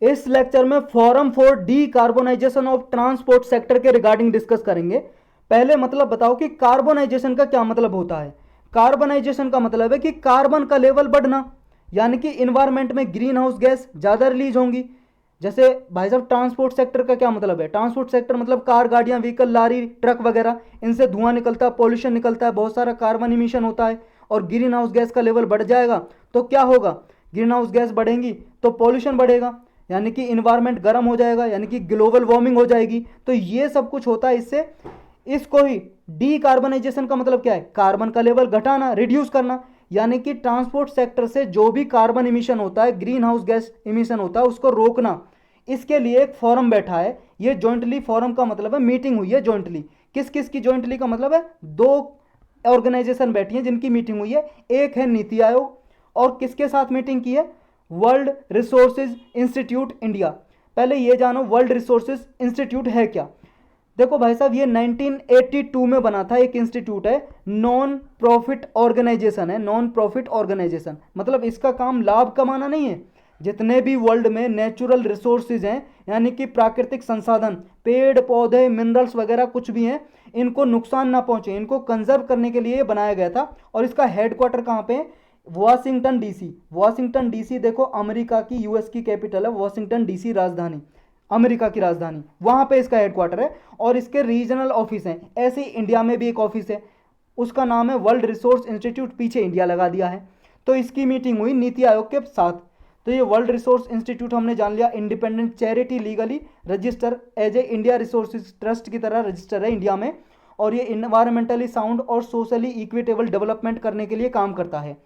इस लेक्चर में forum for decarbonisation of transport sector के रिगार्डिंग डिस्कस करेंगे। पहले मतलब बताओ कि कार्बोनाइजेशन का क्या मतलब होता है। कार्बोनाइजेशन का मतलब है कि कार्बन का लेवल बढ़ना, यानी कि इन्वायरमेंट में ग्रीन हाउस गैस ज़्यादा रिलीज होंगी। जैसे भाई साहब ट्रांसपोर्ट सेक्टर का क्या मतलब है, ट्रांसपोर्ट सेक्टर मतलब कार, गाड़ियाँ, व्हीकल, लारी, ट्रक वगैरह, इनसे धुआं निकलता है, पॉल्यूशन निकलता है, बहुत सारा कार्बन इमिशन होता है और ग्रीन हाउस गैस का लेवल बढ़ जाएगा तो क्या होगा, ग्रीन हाउस गैस बढ़ेंगी तो पॉल्यूशन बढ़ेगा, यानी कि इन्वायरमेंट गर्म हो जाएगा, यानी कि ग्लोबल वार्मिंग हो जाएगी। तो ये सब कुछ होता है इससे। इसको ही डीकार्बनाइजेशन का मतलब क्या है, कार्बन का लेवल घटाना, रिड्यूस करना, यानी कि ट्रांसपोर्ट सेक्टर से जो भी कार्बन इमिशन होता है, ग्रीन हाउस गैस इमिशन होता है, उसको रोकना। इसके लिए एक फोरम बैठा है, ये जॉइंटली, फोरम का मतलब है मीटिंग हुई है जॉइंटली। किस किस की जॉइंटली का मतलब है, दो ऑर्गेनाइजेशन बैठी हैं जिनकी मीटिंग हुई है। एक है नीति आयोग, और किसके साथ मीटिंग की है, वर्ल्ड रिसोर्सेज इंस्टीट्यूट इंडिया। पहले ये जानो वर्ल्ड रिसोर्सेज इंस्टीट्यूट है क्या। देखो भाई साहब, ये 1982 में बना था, एक इंस्टीट्यूट है, नॉन प्रॉफिट ऑर्गेनाइजेशन है। नॉन प्रॉफिट ऑर्गेनाइजेशन मतलब इसका काम लाभ कमाना नहीं है। जितने भी वर्ल्ड में नेचुरल रिसोर्सेज हैं, यानी कि प्राकृतिक संसाधन, पेड़ पौधे, मिनरल्स वगैरह कुछ भी हैं, इनको नुकसान ना पहुंचे, इनको कंजर्व करने के लिए बनाया गया था। और इसका हेडक्वार्टर कहाँ पे है, वाशिंगटन डीसी। वाशिंगटन डीसी देखो, अमेरिका की, यूएस की कैपिटल है वाशिंगटन डीसी, राजधानी, अमेरिका की राजधानी, वहां पे इसका हेडक्वार्टर है। और इसके रीजनल ऑफिस हैं। ऐसे ही इंडिया में भी एक ऑफिस है, उसका नाम है वर्ल्ड रिसोर्स इंस्टीट्यूट, पीछे इंडिया लगा दिया है। तो इसकी मीटिंग हुई नीति आयोग के साथ। तो ये वर्ल्ड रिसोर्स इंस्टीट्यूट हमने जान लिया, independent charity, legally register as a India resources trust की तरह रजिस्टर है इंडिया में। और ये इन्वायरमेंटली साउंड और सोशली इक्विटेबल डेवलपमेंट करने के लिए काम करता है।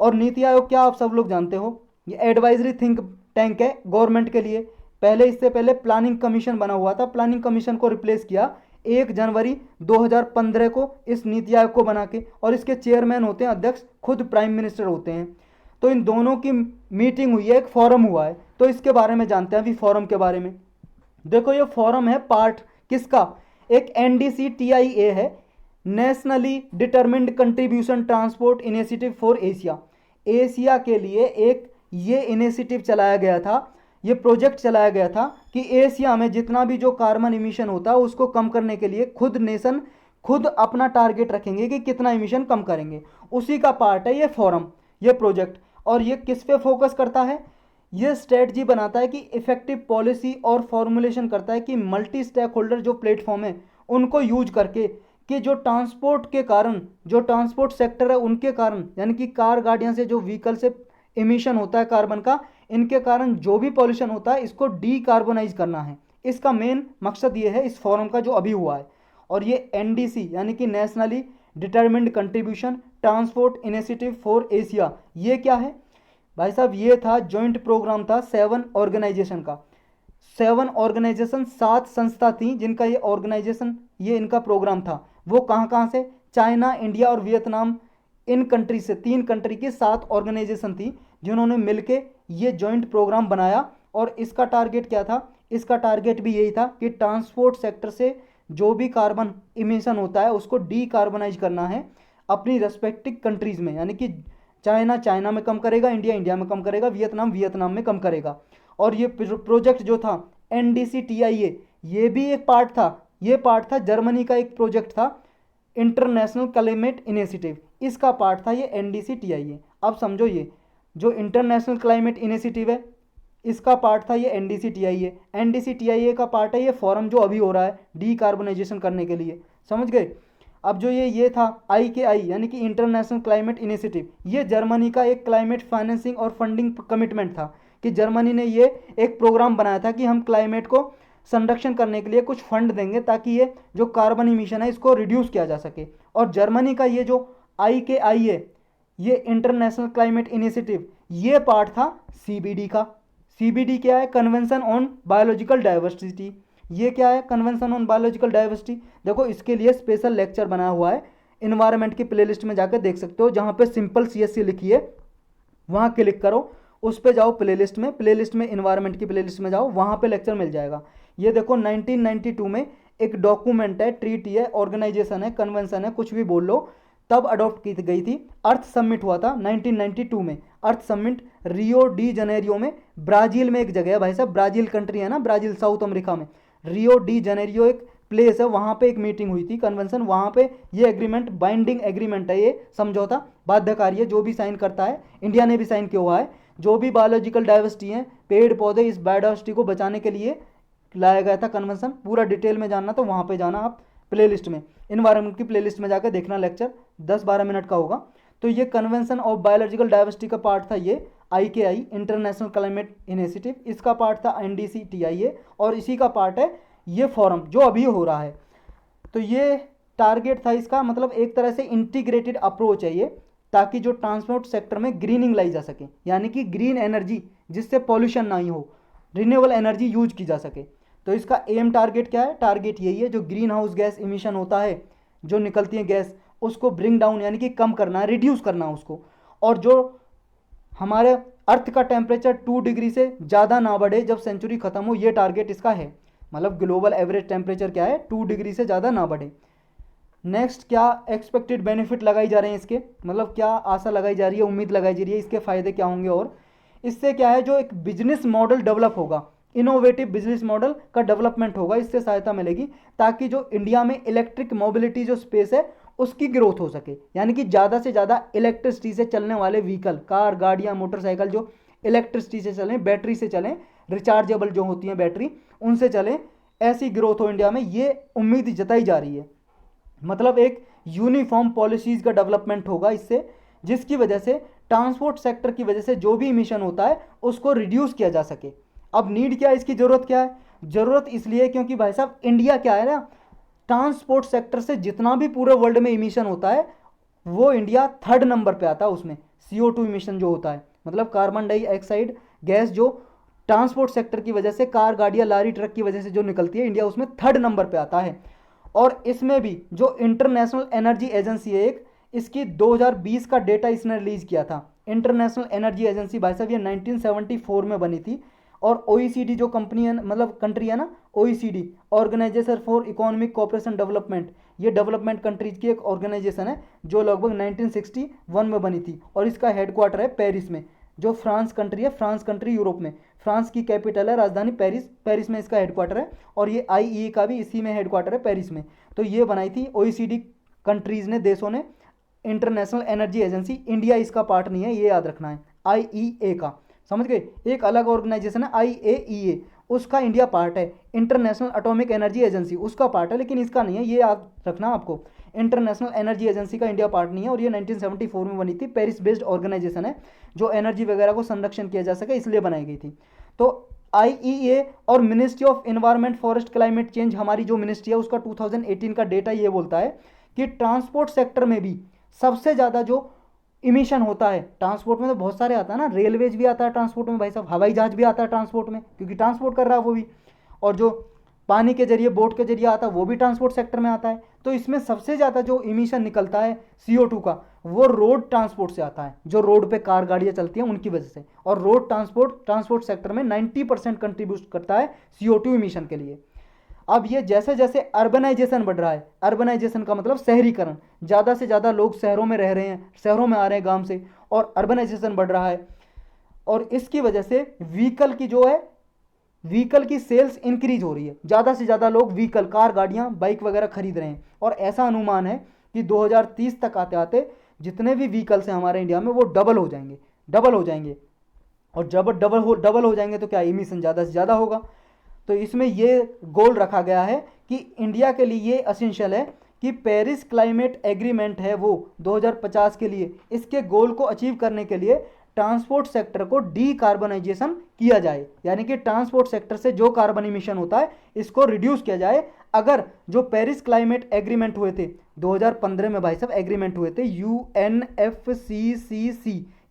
और नीति आयोग क्या आप सब लोग जानते हो, ये एडवाइजरी थिंक टैंक है गवर्नमेंट के लिए। पहले, इससे पहले प्लानिंग कमीशन बना हुआ था, प्लानिंग कमीशन को रिप्लेस किया 1 जनवरी 2015 को इस नीति आयोग को बना के। और इसके चेयरमैन होते हैं, अध्यक्ष खुद प्राइम मिनिस्टर होते हैं। तो इन दोनों की मीटिंग हुई है, एक फोरम हुआ है। तो इसके बारे में जानते हैं अभी, फोरम के बारे में। देखो ये फोरम है पार्ट किसका, एक NDCTIA है, nationally determined contribution transport initiative for Asia. Asia के लिए एक ये इनिशिएटिव चलाया गया था, ये प्रोजेक्ट चलाया गया था कि एशिया में जितना भी जो कार्बन इमिशन होता है उसको कम करने के लिए खुद नेशन खुद अपना टारगेट रखेंगे कि कितना इमिशन कम करेंगे। उसी का पार्ट है ये फोरम, ये प्रोजेक्ट। और ये किस पे फोकस करता है, ये स्ट्रेटजी बनाता है कि इफेक्टिव पॉलिसी और फॉर्मुलेशन करता है कि मल्टी स्टेक होल्डर जो प्लेटफॉर्म है उनको यूज करके, कि जो ट्रांसपोर्ट के कारण, जो ट्रांसपोर्ट सेक्टर है उनके कारण, यानी कि कार, गाड़ियां से जो व्हीकल से इमिशन होता है कार्बन का, इनके कारण जो भी पॉल्यूशन होता है इसको डीकार्बोनाइज करना है। इसका मेन मकसद ये है इस फोरम का जो अभी हुआ है। और ये NDC यानी कि nationally determined contribution transport initiative for Asia, ये क्या है भाई साहब, ये था जॉइंट प्रोग्राम था 7 ऑर्गेनाइजेशन का। 7 ऑर्गेनाइजेशन, 7 संस्था थी जिनका ये ऑर्गेनाइजेशन, ये इनका प्रोग्राम था। वो कहाँ कहाँ से, चाइना, इंडिया और वियतनाम, इन कंट्री से, 3 कंट्री की 7 ऑर्गेनाइजेशन थी जिन्होंने मिलके ये जॉइंट प्रोग्राम बनाया। और इसका टारगेट क्या था, इसका टारगेट भी यही था कि ट्रांसपोर्ट सेक्टर से जो भी कार्बन इमिशन होता है उसको डीकार्बोनाइज करना है अपनी रेस्पेक्टिव कंट्रीज में, यानी कि चाइना चाइना में कम करेगा, इंडिया इंडिया में कम करेगा, वियतनाम वियतनाम में कम करेगा। और ये प्रोजेक्ट जो था NDCTIA, ये भी एक पार्ट था, ये पार्ट था जर्मनी का एक प्रोजेक्ट था, इंटरनेशनल क्लाइमेट इनिशिएटिव, इसका पार्ट था ये NDCTIA। अब समझो, ये जो इंटरनेशनल क्लाइमेट इनिशिएटिव है इसका पार्ट था ये NDCTIA। NDCTIA का पार्ट है ये फोरम जो अभी हो रहा है डीकार्बोनाइजेशन करने के लिए, समझ गए। अब जो ये था IKI यानी कि इंटरनेशनल क्लाइमेट इनिशिएटिव, ये जर्मनी का एक क्लाइमेट फाइनेंसिंग और फंडिंग कमिटमेंट था कि जर्मनी ने ये एक प्रोग्राम बनाया था कि हम क्लाइमेट को संरक्षण करने के लिए कुछ फंड देंगे ताकि ये जो कार्बन इमिशन है इसको रिड्यूस किया जा सके। और जर्मनी का ये जो IKI है, ये इंटरनेशनल क्लाइमेट इनिशिएटिव, ये पार्ट था CBD का। CBD क्या है, कन्वेंशन ऑन बायोलॉजिकल डाइवर्सिटी। ये क्या है, कन्वेंशन ऑन बायोलॉजिकल डाइवर्सिटी। देखो इसके लिए स्पेशल लेक्चर बनाया हुआ है, इन्वायरमेंट की प्लेलिस्ट में जाकर देख सकते हो, जहाँ पे सिंपल CSC लिखी है वहाँ क्लिक करो, उस पे जाओ प्लेलिस्ट में, प्लेलिस्ट में इन्वायरमेंट की प्लेलिस्ट में जाओ, वहाँ पे लेक्चर मिल जाएगा। ये देखो 1992 में एक डॉक्यूमेंट है, ट्रीटी है, ऑर्गेनाइजेशन है, कन्वेंशन है, कुछ भी बोल लो, तब अडॉप्ट की गई थी। अर्थ समिट हुआ था 1992 में। अर्थ समिट रियो डी जनेरियो में, ब्राज़ील में एक जगह है भाई साहब, ब्राज़ील कंट्री है ना, ब्राज़ील साउथ अमेरिका में। रियो डी जनेरियो एक प्लेस है, वहाँ पे एक मीटिंग हुई थी, कन्वेंशन। वहाँ पे ये एग्रीमेंट बाइंडिंग एग्रीमेंट है, ये समझौता बाध्यकारी है, जो भी साइन करता है, इंडिया ने भी साइन किया हुआ है। जो भी बायोलॉजिकल डाइवर्सिटी है, पेड़ पौधे, इस बायोडाइवर्सिटी को बचाने के लिए लाया गया था कन्वेंशन। पूरा डिटेल में जानना तो वहाँ पे जाना आप प्लेलिस्ट में, इन्वायरमेंट की प्लेलिस्ट में जाकर देखना, लेक्चर 10-12 मिनट का होगा। तो ये कन्वेंशन ऑफ बायोलॉजिकल डाइवर्सिटी का पार्ट था ये IKI, इंटरनेशनल क्लाइमेट इनिशिएटिव, इसका पार्ट था NDCTIA, और इसी का पार्ट है ये फोरम जो अभी हो रहा है। तो ये टारगेट था इसका, मतलब एक तरह से इंटीग्रेटेड अप्रोच है ये, ताकि जो ट्रांसपोर्ट सेक्टर में ग्रीनिंग लाई जा सके, यानी कि ग्रीन एनर्जी जिससे पॉल्यूशन नहीं हो, रिन्यूएबल एनर्जी यूज की जा सके। तो इसका एम टारगेट क्या है? टारगेट यही है, जो ग्रीन हाउस गैस इमिशन होता है, जो निकलती है गैस, उसको ब्रिंग डाउन यानी कि कम करना है, रिड्यूस करना है उसको। और जो हमारे अर्थ का टेम्परेचर 2 डिग्री से ज़्यादा ना बढ़े जब सेंचुरी खत्म हो, ये टारगेट इसका है। मतलब ग्लोबल एवरेज टेम्परेचर क्या है? 2 डिग्री से ज़्यादा ना बढ़े। नेक्स्ट, क्या एक्सपेक्टेड बेनिफिट लगाई जा रहे हैं इसके, मतलब क्या आशा लगाई जा रही है, उम्मीद लगाई जा रही है, इसके फ़ायदे क्या होंगे। और इससे क्या है, जो एक बिजनेस मॉडल डेवलप होगा, इनोवेटिव बिजनेस मॉडल का डेवलपमेंट होगा, इससे सहायता मिलेगी, ताकि जो इंडिया में इलेक्ट्रिक मोबिलिटी जो स्पेस है उसकी ग्रोथ हो सके। यानी कि ज़्यादा से ज़्यादा इलेक्ट्रिसिटी से चलने वाले व्हीकल, कार, गाड़ियाँ, मोटरसाइकिल जो इलेक्ट्रिसिटी से चलें, बैटरी से चलें, रिचार्जेबल जो होती हैं बैटरी, उनसे चलें, ऐसी ग्रोथ हो इंडिया में, ये उम्मीद जताई जा रही है। मतलब एक यूनिफॉर्म पॉलिसीज़ का डेवलपमेंट होगा इससे, जिसकी वजह से ट्रांसपोर्ट सेक्टर की वजह से जो भी इमिशन होता है उसको रिड्यूस किया जा सके। अब नीड क्या है, इसकी ज़रूरत क्या है? ज़रूरत इसलिए क्योंकि भाई साहब इंडिया क्या है ना, ट्रांसपोर्ट सेक्टर से जितना भी पूरे वर्ल्ड में इमिशन होता है, वो इंडिया 3rd नंबर पे आता है उसमें। CO2 इमिशन जो होता है, मतलब कार्बन डाइऑक्साइड गैस जो ट्रांसपोर्ट सेक्टर की वजह से, कार, गाड़ियाँ, लारी, ट्रक की वजह से जो निकलती है, इंडिया उसमें 3rd नंबर पे आता है। और इसमें भी जो इंटरनेशनल एनर्जी एजेंसी है एक, इसकी 2020 का डेटा इसने रिलीज किया था। इंटरनेशनल एनर्जी एजेंसी भाई साहब ये 1974 में बनी थी। और OECD जो कंपनी है, मतलब कंट्री है ना, OECD, organisation for economic cooperation development, ये डेवलपमेंट कंट्रीज की एक ऑर्गेनाइजेशन है जो लगभग 1961 में बनी थी। और इसका हेडक्वार्टर है पेरिस में, जो फ्रांस कंट्री है, फ्रांस कंट्री यूरोप में, फ्रांस की कैपिटल है, राजधानी पेरिस, पेरिस में इसका हेडक्वार्टर है। और ये IEA का भी इसी में हेडक्वार्टर है, पेरिस में। तो ये बनाई थी OECD कंट्रीज़ ने, देशों ने, इंटरनेशनल एनर्जी एजेंसी। इंडिया इसका पार्ट नहीं है, ये याद रखना है, IEA का, समझ गए। एक अलग ऑर्गेनाइजेशन है IAEA, उसका इंडिया पार्ट है। इंटरनेशनल एटॉमिक एनर्जी एजेंसी उसका पार्ट है, लेकिन इसका नहीं है, ये याद रखना आपको। इंटरनेशनल एनर्जी एजेंसी का इंडिया पार्ट नहीं है। और ये 1974 में बनी थी, पेरिस बेस्ड ऑर्गेनाइजेशन है, जो एनर्जी वगैरह को संरक्षण किया जा सके इसलिए बनाई गई थी। तो IEA और ministry of environment, forest, climate change, हमारी जो मिनिस्ट्री है, उसका 2018 का डेटा ये बोलता है कि ट्रांसपोर्ट सेक्टर में भी सबसे ज़्यादा जो इमिशन होता है, ट्रांसपोर्ट में तो बहुत सारे आता है ना, रेलवेज भी आता है ट्रांसपोर्ट में भाई साहब, हवाई जहाज भी आता है ट्रांसपोर्ट में, क्योंकि ट्रांसपोर्ट कर रहा है वो भी। और जो पानी के जरिए, बोट के जरिए आता है, वो भी ट्रांसपोर्ट सेक्टर में आता है। तो इसमें सबसे ज़्यादा जो इमिशन निकलता है CO2 का, वो रोड ट्रांसपोर्ट से आता है, जो रोड पे कार, गाड़ियाँ चलती हैं उनकी वजह से। और रोड ट्रांसपोर्ट सेक्टर में 90% कंट्रीब्यूट करता है CO2 इमिशन के लिए। अब ये जैसे जैसे अर्बनाइजेशन बढ़ रहा है, अर्बनाइजेशन का मतलब शहरीकरण, ज़्यादा से ज़्यादा लोग शहरों में रह रहे हैं, शहरों में आ रहे हैं गांव से, और अर्बनाइजेशन बढ़ रहा है। और इसकी वजह से व्हीकल की जो है, व्हीकल की सेल्स इंक्रीज हो रही है, ज़्यादा से ज़्यादा लोग व्हीकल, कार, गाड़ियाँ, बाइक वगैरह खरीद रहे हैं। और ऐसा अनुमान है कि 2030 तक आते आते जितने भी व्हीकल्स हैं हमारे इंडिया में, वो डबल हो जाएंगे, डबल हो जाएंगे। और जब डबल हो जाएंगे तो क्या इमिशन ज़्यादा से ज़्यादा होगा। तो इसमें ये गोल रखा गया है कि इंडिया के लिए ये असेंशियल है कि पेरिस क्लाइमेट एग्रीमेंट है वो 2050 के लिए, इसके गोल को अचीव करने के लिए ट्रांसपोर्ट सेक्टर को डीकार्बनाइजेशन किया जाए, यानी कि ट्रांसपोर्ट सेक्टर से जो कार्बन इमिशन होता है इसको रिड्यूस किया जाए। अगर जो पेरिस क्लाइमेट एग्रीमेंट हुए थे 2015 में भाई साहब, एग्रीमेंट हुए थे UNFCCC,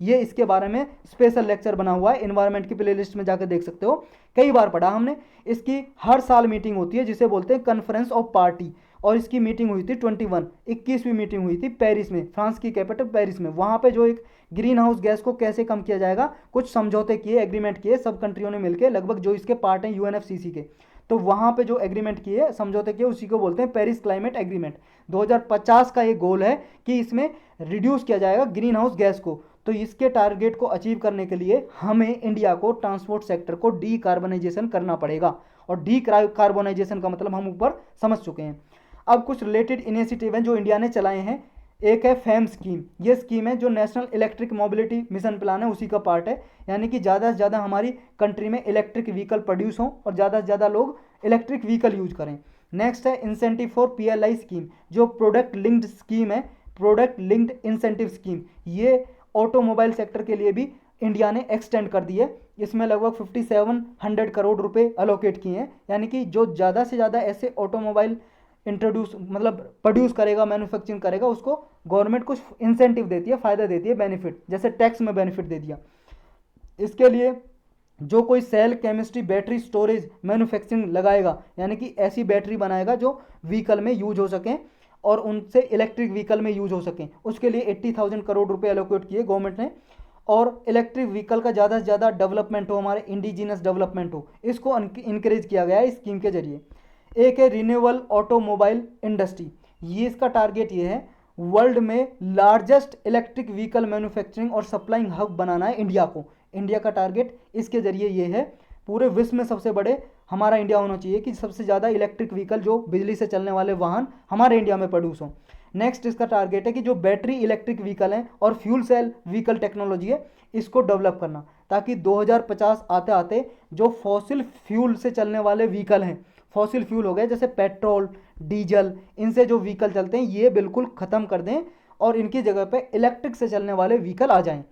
ये इसके बारे में स्पेशल लेक्चर बना हुआ है, इन्वायरमेंट की प्लेलिस्ट में जाकर देख सकते हो, कई बार पढ़ा हमने। इसकी हर साल मीटिंग होती है जिसे बोलते हैं कॉन्फ्रेंस ऑफ पार्टी, और इसकी मीटिंग हुई थी 21वीं मीटिंग हुई थी पेरिस में, फ्रांस की कैपिटल पेरिस में। वहाँ पे जो एक ग्रीन हाउस गैस को कैसे कम किया जाएगा, कुछ समझौते किए, एग्रीमेंट किए सब कंट्रियों ने मिलकर, लगभग जो इसके पार्ट हैं UNFCCC के। तो वहाँ पे जो एग्रीमेंट किए, समझौते किए, उसी को बोलते हैं पेरिस क्लाइमेट एग्रीमेंट। 2050 का ये गोल है कि इसमें रिड्यूस किया जाएगा ग्रीन हाउस गैस को। तो इसके टारगेट को अचीव करने के लिए हमें इंडिया को ट्रांसपोर्ट सेक्टर को डीकार्बनाइजेशन करना पड़ेगा, और डीकार्बोनाइजेशन का मतलब हम ऊपर समझ चुके हैं। अब कुछ रिलेटेड इनिशिएटिव हैं जो इंडिया ने चलाए हैं। एक है फैम स्कीम, ये स्कीम है जो national electric mobility mission plan है उसी का पार्ट है, यानी कि ज़्यादा से ज़्यादा हमारी कंट्री में इलेक्ट्रिक व्हीकल प्रोड्यूस हों और ज़्यादा से ज़्यादा लोग इलेक्ट्रिक व्हीकल यूज करें। नेक्स्ट है इंसेंटिव फॉर पीएलआई स्कीम, जो प्रोडक्ट लिंक्ड स्कीम है, प्रोडक्ट लिंक्ड इंसेंटिव स्कीम, ये ऑटोमोबाइल सेक्टर के लिए भी इंडिया ने एक्सटेंड कर दी है। इसमें लगभग 5700 करोड़ रुपए अलोकेट किए हैं, यानी कि जो ज़्यादा से ज़्यादा ऐसे ऑटोमोबाइल इंट्रोड्यूस मतलब प्रोड्यूस करेगा, मैन्युफैक्चरिंग करेगा, उसको गवर्नमेंट कुछ इंसेंटिव देती है, फ़ायदा देती है, बेनिफिट, जैसे टैक्स में बेनिफिट दे दिया। इसके लिए जो कोई cell chemistry battery storage manufacturing लगाएगा, यानी कि ऐसी बैटरी बनाएगा जो व्हीकल में यूज हो सकें और उनसे इलेक्ट्रिक व्हीकल में यूज हो सकें, उसके लिए 80,000 करोड़ रुपए एलोकेट किए गवर्नमेंट ने। और इलेक्ट्रिक व्हीकल का ज़्यादा से ज़्यादा डेवलपमेंट हो, हमारे इंडिजिनस डेवलपमेंट हो, इसको इंकरेज किया गया है इस स्कीम के जरिए। एक है रिन्यूएबल ऑटोमोबाइल इंडस्ट्री, ये इसका टारगेट ये है वर्ल्ड में लार्जेस्ट इलेक्ट्रिक व्हीकल मैन्युफैक्चरिंग और सप्लाइंग हब बनाना है इंडिया को। इंडिया का टारगेट इसके जरिए ये है, पूरे विश्व में सबसे बड़े हमारा इंडिया होना चाहिए कि सबसे ज़्यादा इलेक्ट्रिक व्हीकल जो बिजली से चलने वाले वाहन हमारे इंडिया में प्रोड्यूस हों। नेक्स्ट इसका टारगेट है कि जो बैटरी इलेक्ट्रिक व्हीकल हैं और फ्यूल सेल व्हीकल टेक्नोलॉजी है, इसको डेवलप करना, ताकि 2050 आते आते जो फॉसिल फ्यूल से चलने वाले व्हीकल हैं, फॉसिल फ्यूल हो गए जैसे पेट्रोल, डीजल, इनसे जो व्हीकल चलते हैं ये बिल्कुल ख़त्म कर दें और इनकी जगह पे इलेक्ट्रिक से चलने वाले व्हीकल आ जाएं।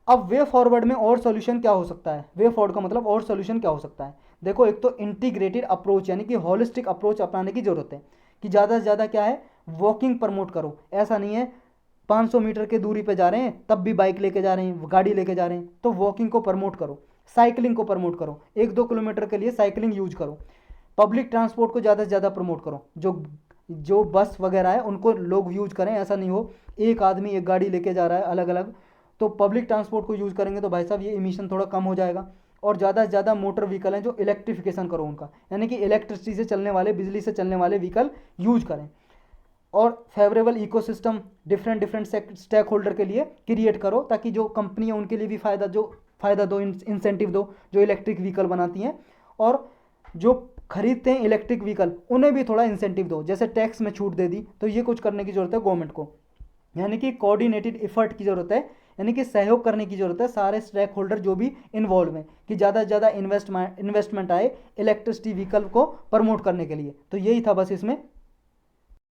अब वे फॉरवर्ड में और सोल्यूशन क्या हो सकता है, वे फॉरवर्ड का मतलब और सोल्यूशन क्या हो सकता है। देखो, एक तो इंटीग्रेटेड अप्रोच यानी कि होलिस्टिक अप्रोच अपनाने की ज़रूरत है, कि ज़्यादा से ज़्यादा क्या है, वॉकिंग प्रमोट करो। ऐसा नहीं है 500 मीटर की दूरी पे जा रहे हैं तब भी बाइक लेके जा रहे हैं, गाड़ी लेके जा रहे हैं, तो वॉकिंग को प्रमोट करो, साइकिलिंग को प्रमोट करो, 1-2 किलोमीटर के लिए साइकिलिंग यूज करो। पब्लिक ट्रांसपोर्ट को ज़्यादा से ज़्यादा प्रमोट करो, जो बस वगैरह है उनको लोग यूज करें, ऐसा नहीं हो एक आदमी एक गाड़ी लेके जा रहा है अलग अलग। तो पब्लिक ट्रांसपोर्ट को यूज़ करेंगे तो भाई साहब ये इमिशन थोड़ा कम हो जाएगा। और ज़्यादा से ज़्यादा मोटर व्हीकल हैं जो इलेक्ट्रिफिकेशन करो उनका, यानी कि इलेक्ट्रिसिटी से चलने वाले, बिजली से चलने वाले व्हीकल यूज करें। और favourable ecosystem different stakeholder के लिए क्रिएट करो, ताकि जो कंपनी है उनके लिए भी फ़ायदा दो, इंसेंटिव दो जो इलेक्ट्रिक व्हीकल बनाती हैं, और जो खरीदते हैं इलेक्ट्रिक व्हीकल उन्हें भी थोड़ा इंसेंटिव दो, जैसे टैक्स में छूट दे दी। तो ये कुछ करने की ज़रूरत है गवर्नमेंट को, यानी कि कोऑर्डिनेटेड एफर्ट की ज़रूरत है, यानी कि सहयोग करने की ज़रूरत है सारे स्टेक होल्डर जो भी इन्वॉल्व हैं, कि ज़्यादा से ज़्यादा इन्वेस्टमेंट आए इलेक्ट्रिसिटी व्हीकल को प्रमोट करने के लिए। तो यही था बस इसमें